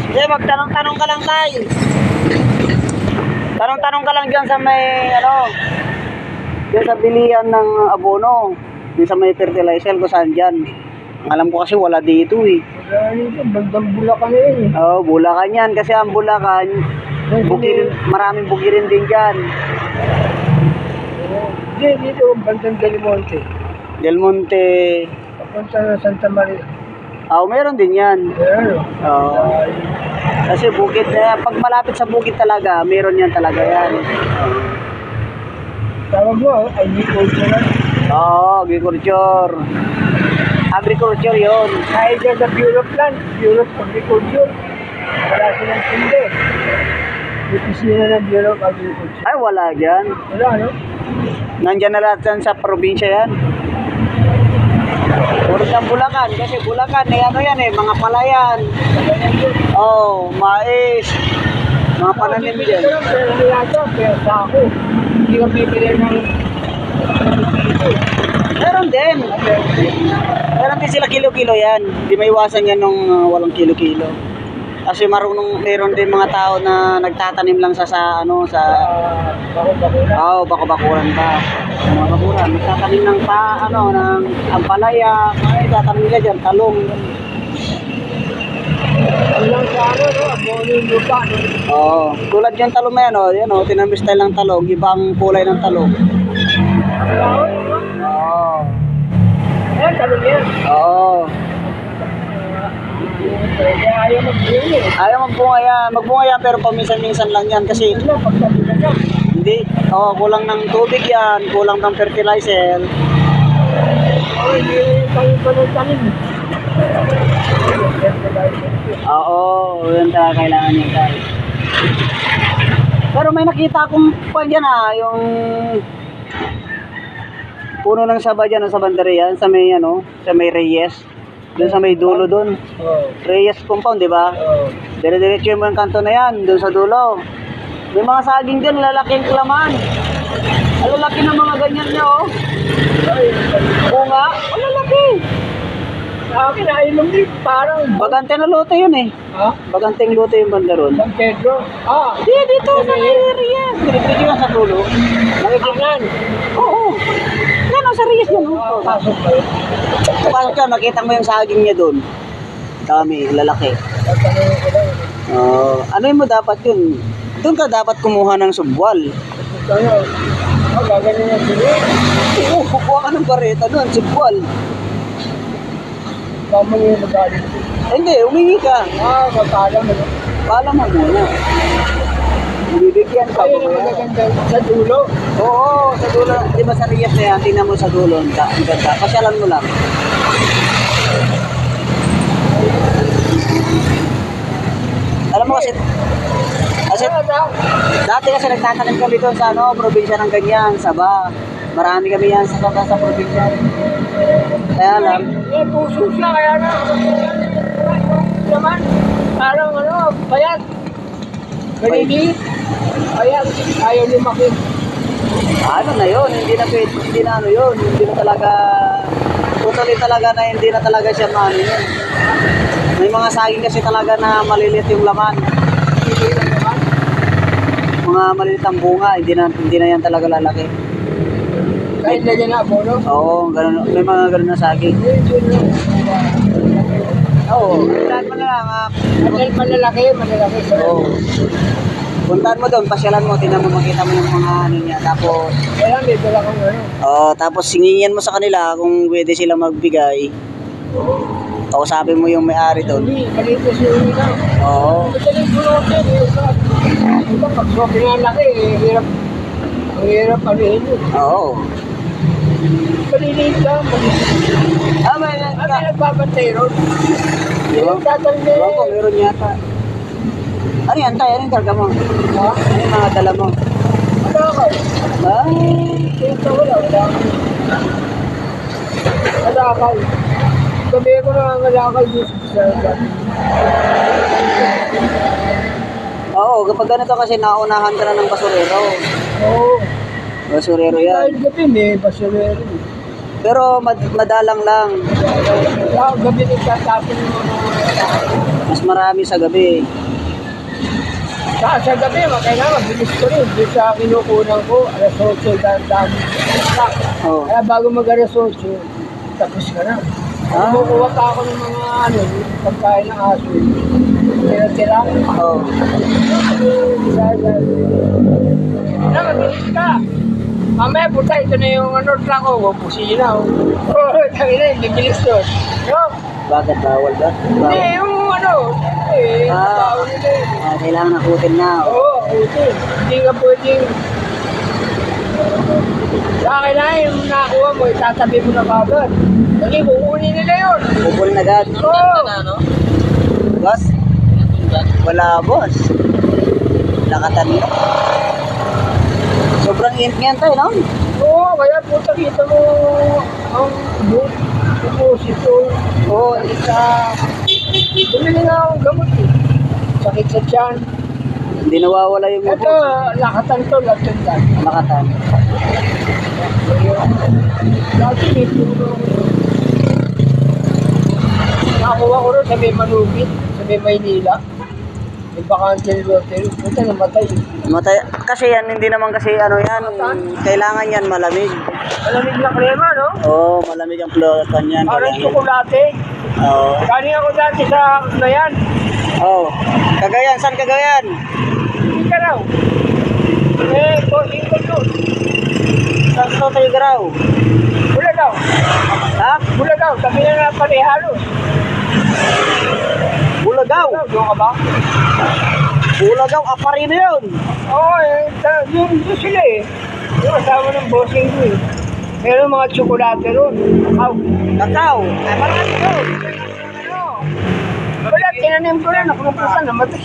Hindi, magtanong-tanong ka lang tayo. Tanong-tanong ka lang dyan sa may, dyan sa bilihan ng abono. Dyan sa may fertilizer, kung saan dyan. Ang alam ko kasi wala dito eh. Wala dito, bandang Bulacan na yun eh. Oo, Bulacan yan. Kasi ang Bulacan, bukirin, maraming bukirin din dyan. Hindi, dito, bandang Del Monte. Del Monte. Papunta na Santa Maria. Meron din yan. Meron. Oo. Kasi bukid, pag malapit sa bukid talaga, meron yan talaga yan. Tawag mo, agriculture na. Oo, agriculture. Agriculture yun. Kahit dyan sa Bureau of Land, Bureau of Agriculture. Wala silang tindi. Opisina ng Bureau of Agriculture. Ay, wala dyan. Wala, no? Nandyan na lahat yan sa probinsya yan. Puro ng Bulacan. Kasi Bulacan, yan mga palayan. Mais. Mga pananim dyan. Pero yata, pero sa ako. Hindi ka pipili ng Meron din. Meron din sila kilo-kilo yan. Hindi maiwasan yan nung walang kilo-kilo. Kasi meron din mga tao na nagtatanim lang sa bako-bakuran ba. Mga bakuran, nagtatanim ng ng ampalaya, nagtatanim nila dyan, talong. Walang sa no? Abono yung lupa, no? Oo. Tulad yung talong na yan, tinamis tayo ng talong, ibang kulay ng talong. Oo. Ayan, talong yan. Oo. Kaya ayaw magbunga eh. Ayaw magbunga yan. Magbunga yan pero paminsan-minsan lang yan kasi Ano, pagsabi na siya. hindi. Kulang ng tubig yan, kulang ng fertilizer. Hindi tayo pa ng tanim. Oo, yun talaga kailangan niya tayo. Pero may nakita akong dyan yung puno ng saba dyan sa bandaria, sa may Reyes. Doon sa may dulo doon. Reyes compound, di ba? Dire-diretso mo yung kanto na yan, doon sa dulo. May mga saging dyan, lalaking laman. Ang lalaki ng mga ganyan niya, oh. Bunga, ang lalaki. Sa akin, nainom din, parang... Bagante na lote yun eh. Ha? Baganteng lote yung banda ron. San Pedro? Dito sa Reyes. Dire-diretso yan sa dulo. Nakikita. Oo. Yan o, sa Reyes yun. Pasok pa yun. Pasok yan, nakita mo yung saging niya doon. Dami, lalaki. Tatanungin ko lang. Ano mo dapat yun? Doon ka dapat kumuha ng subwal. Tayo, gaganin na sila. Oo, kukuha ka ng bareta doon, subwal. Tama yung magaling. Hindi, humingi ka. Matalang na. Pala mo muna. Bibigyan ka ba Ayun ang yan? magaganda sa dulo. Oo, sa dulo. Di ba sa Reyes na yan? Tingnan mo sa dulo. Ang ganda. Pasyalan mo lang. Alam mo kasi dati kasi nagtatanim kami doon sa probinsya ng ganyan, Saba. Marami kami yan sa probinsya. Kaya lang, Puso siya, kaya na. Naman, parang bayat. Ganili. Bayat, ayaw lumaki. ano na yun, hindi na ano yun, hindi na talaga, totally talaga na hindi na talaga siya maano yun. May mga saging kasi talaga na maliliit yung laman. Mga maliliit ang bunga, hindi na yan talaga lalaki. Kahit lagyan na abono. Oo, ganun, may mga ganun na saging. Oo, puntahan mo na lang. Malalaki. Oo. Puntahan mo doon, pasyalan mo, tingnan mo, makita mo yung mga ano niya. Tapos, Kaya may dala kong tapos singingin mo sa kanila kung pwede sila magbigay. Kausapin mo yung may-ari doon. Hindi, maliit na siya yung lang. Oo. Madaling bulotin. Ito, pag sobrang nga laki, hirap anihin yun. Oo. Maliliit lang. May Ano yung nagbabantay ron? Ewan ko, meron yata. Ano yan, tayo? Ano yung karga mo? Ha? Ano yung mga dala mo? Ano ako? Ay, Ito wala. Malakal. Sabi ko na malakal dito sa oo, kapag ganito kasi naunahan ka na ng basurero. Oo. Basurero yan. Kahit gabi may basurero. Pero madalang lang. Kaya gabi nagtatapon yung mga Mas marami sa gabi. sa gabi, kailangan mabilis ko rin. Doon sa kinukunan ko, alas 8, dami. Oh. Kaya bago mag alas 8, tapos ka na. Ah. Kumukuha pa ako ng mga yung pagkain ng aso. Tira-tira. Oh. Na, mabilis ka. Mamaya puta, ito na yung truck ko. Kusina. Tangina, yung bibilis doon. No? Bakit bawal ba? Hindi, yung bawal nila eh. Kailangan nakutin na. Oh. Oo, okay. Hindi ka pwedeng... Sa akin na yung nakuha mo, itatabi mo na kagad. Kasi kukunin nila yun. Pupul na agad. Oo. Boss? Wala, boss. Lakatan mo. Sobrang init ngayon tayo, no? Oo, kaya puta kita mo ang boot. Deposito. Oo, isa. Bumili nga akong gamot eh. Sakit sa tiyan. Hindi nawawala yung Ito, lakatan to, lakatan. Lakatan. Dati may puro. Nakakuha ko rin sa may Manubit, sa may Maynila. May bakante hotel. Puta, namatay. Matay. Kasi yan, hindi naman kasi ano yan. Kailangan yan malamig. Malamig na krema, no? Oo, malamig ang flotan yan. Parang Kailangan. tsokolate. Oo. Galing ako dati sa Nayan. Oo. Cagayan, saan Cagayan? Hindi ka raw. Bossing ko yun. Saan to tayo garaw? Bula daw. Ha? Bula daw. Sabi na na panihalo. Bulagaw. Doon ka ba? Bulagaw, aparino yun. Oo, yun sila eh. Yung kasama ng bossing ko eh. Meron mga tsokolate ron. Kakao. Ay, marami doon. Wala, tinanim ko rin. Ako napusan, namatay.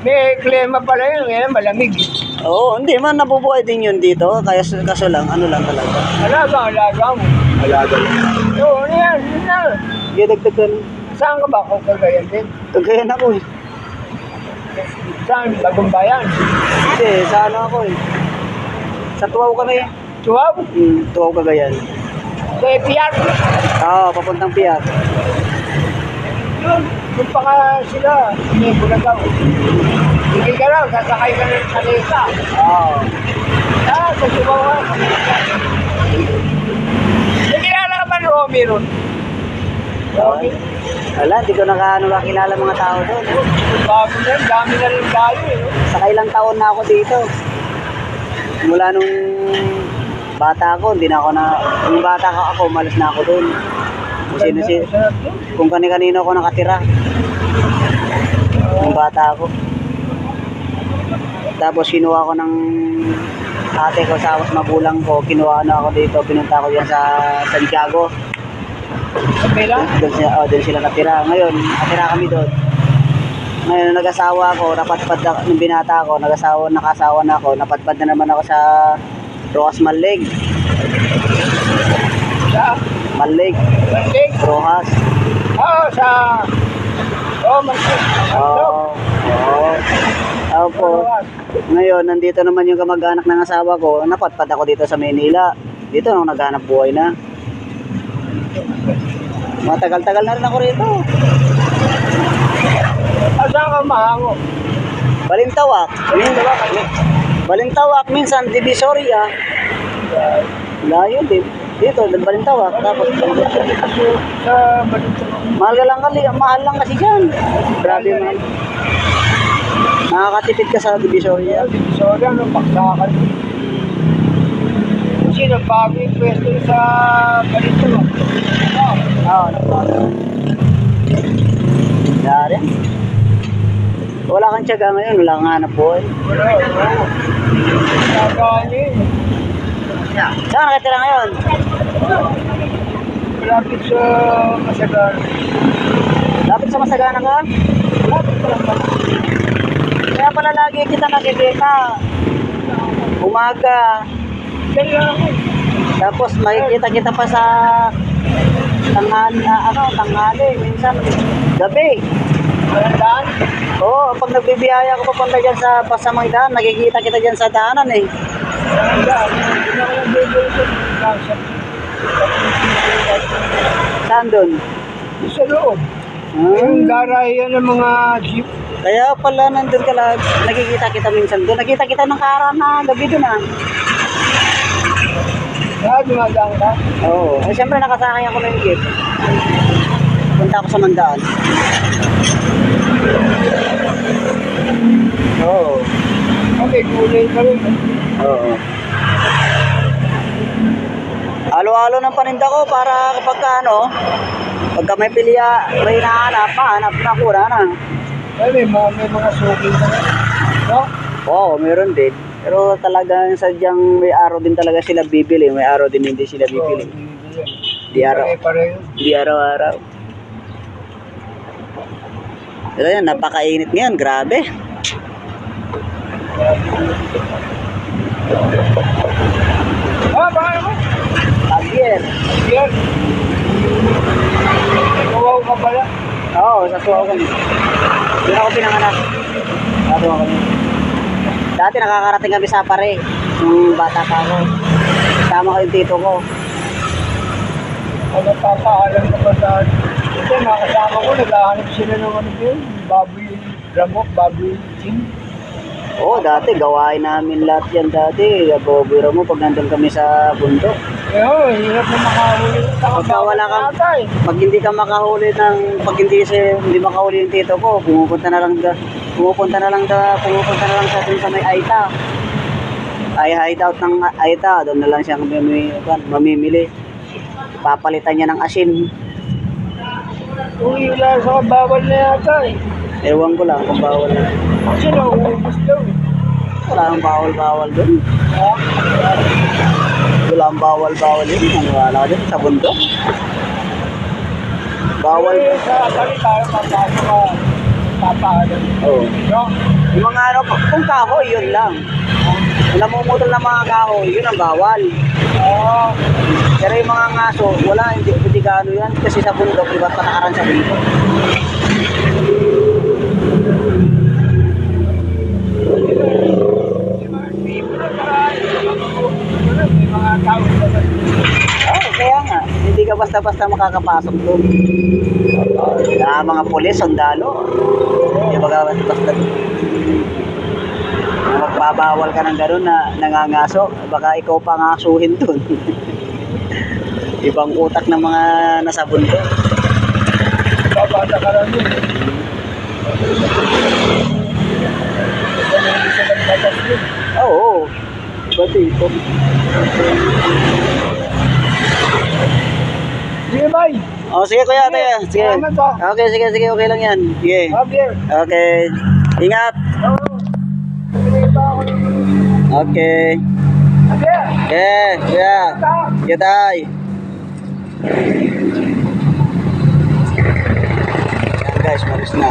May klema pala yun. Ngayon, malamig. Oo, hindi man nabubuhay din yun dito. Kaya kaso lang, ano lang talaga. Alaga mo. Alaga lang. Oo, ano yan? Yun na. Gidagdagan. Saan ka ba? Kung Cagayan din? Cagayan ako eh. Saan? Bagong bayan? Hindi, sa ano ako eh. Sa Tuaw kami. Tuwab? Tuaw Cagayan. Sa Epiat? Oo, papuntang Piat. Yun. Kung pa ka sila, may Bulagaw. Hindi ka lang, sasakay ka ng salita. Oo. Sa Chihuahua. Nakilala ka ba ni Romy ron? Romy? Wala, hindi ko nakilala mga tao doon. Bago na yun, dami na rin tayo eh. No? Saka ilang taon na ako dito. Mula nung bata ako, hindi na ako nung bata ako, malas na ako doon. Kung sino, Sarap yun. kung kani-kanino ako nakatira. Nung bata ako. Tapos kinuha ko ng ate ko sa magulang ko, kinuha na ako dito, pinunta ko diyan sa Santiago. Sa Pela? Doon sila natira. Ngayon, natira kami doon. Ngayon, nag-asawa ako, napadpad na, nung binata ako, nakasawa na ako, napadpad na naman ako sa Rojas Malig. Sa? Malig, Mansig? Rojas. Oo, sa... Oo, Mansig. Oo. Opo. Ngayon, nandito naman yung kamag-anak ng asawa ko, napadpad ako dito sa Maynila. Dito nung naghanap buhay na. Matagal-tagal na rin ako rito. Saan ka mahango? Balintawak. Balintawak, minsan Divisoria. Layo din. Dito, Balintawak. Tapos, Sa Balito. mahal lang kasi dyan. Grabe man. Nakakatipid ka sa Divisoria. Sorry, ano, baksakan. Kasi nagbago yung pwesto sa Balito. Oo, nagbago. Dari. Wala kang tiyaga ngayon, wala kang hanap buhay. Wala. Nagbago yun. Saan nakatira ngayon? Malapit sa Masagar. Lapit sa Masagana ka? Malapit pa lang ba? Kaya pala lagi kita nakikita. Umaga. Dali lang ako. Tapos makikita kita pa sa tanghali. Minsan gabi. Malandaan? Oo, pag nagbibiyaya ko papunta dyan sa pasamang daan, nakikita kita dyan sa daanan eh. Malandaan. Hindi na ko lang bibili sa Saan doon? Sa loob. Ah, Yung garahe ng mga jeep. kaya pala nandun ka lang. Nakikita kita minsan doon. Nakita kita ng karan na gabi doon ah. Dumadaan ka. Oo. Eh, siyempre nakasakay ako ng jeep. Punta ako sa Mandaan. Oo. Okay, gulay ka rin. Oo. Halo-halo ng paninda ko para kapag ano, pagka may pilya, may nahanap, mahanap na kuna na. Ay, may mga suki ka rin. No? Oo, meron din. Pero talagang sadyang may araw din talaga sila bibili. May araw din hindi sila bibili. Di araw. Pare-pareho. Di araw-araw. Pero yan, napakainit ngayon. Grabe. Bakit mo? Javier. Yan. Kawaw ka pala. Oo, sa suwa ko. Doon ako pinanganak. Sabi ako. Dati nakakarating kami sa pare. Nung bata pa ako. Kasama ko yung tito ko. Ano papaalam ka pa sa akin? Kasi nakasama ko, naghahanap sila ng ano yun. Baboy ramok, baboy team. Oo, dati gawain namin lahat yan dati. Bobira mo pag nandun kami sa bundok. Pero, hirap na makahuli. Pagka wala kang, pag hindi ka makahuli pag hindi makahuli yung tito ko, pumupunta na lang sa dun sa may Aita. Ay hideout ng Aita, doon na lang siya mamimili. Papalitan niya ng asin. Kung wala sa bawal na yata eh. Ewan ko lang kung bawal na. Kasi nauubos daw eh. Wala nang bawal dun. Ha? Wala ang bawal yun. Wala ka dun sa bundok. Bawal. Eh, sa bali tayo papasok ka. Papaalam. Oo. No? Yung mga ano, kung kahoy, yun lang. Kung namumutol ng mga kahoy, yun ang bawal. Oo. Pero yung mga ngaso, wala, hindi gaano yan. Kasi sa bundok, iba't patakaran sa bundok. May mga tao sa Oo, kaya nga. Hindi ka basta-basta makakapasok doon. Mga pulis, sundalo. Hindi ka basta-basta. Magbabawal ka ng gano'n na nangangaso, baka ikaw pa ngasuhin doon. Ibang utak ng mga nasa bundok. babata ka lang yun. Hindi sa nagbatas yun. Oo. Ba't ito? Sige, bay. Oh, sige kuya, tayo. Sige. Salamat po. Okay, sige, okay lang yan. Sige. Javier. Okay. Ingat. Oo. Sige pa ako ng Okay. Javier. Okay, kuya. Sige, tay. Yan guys, malis na.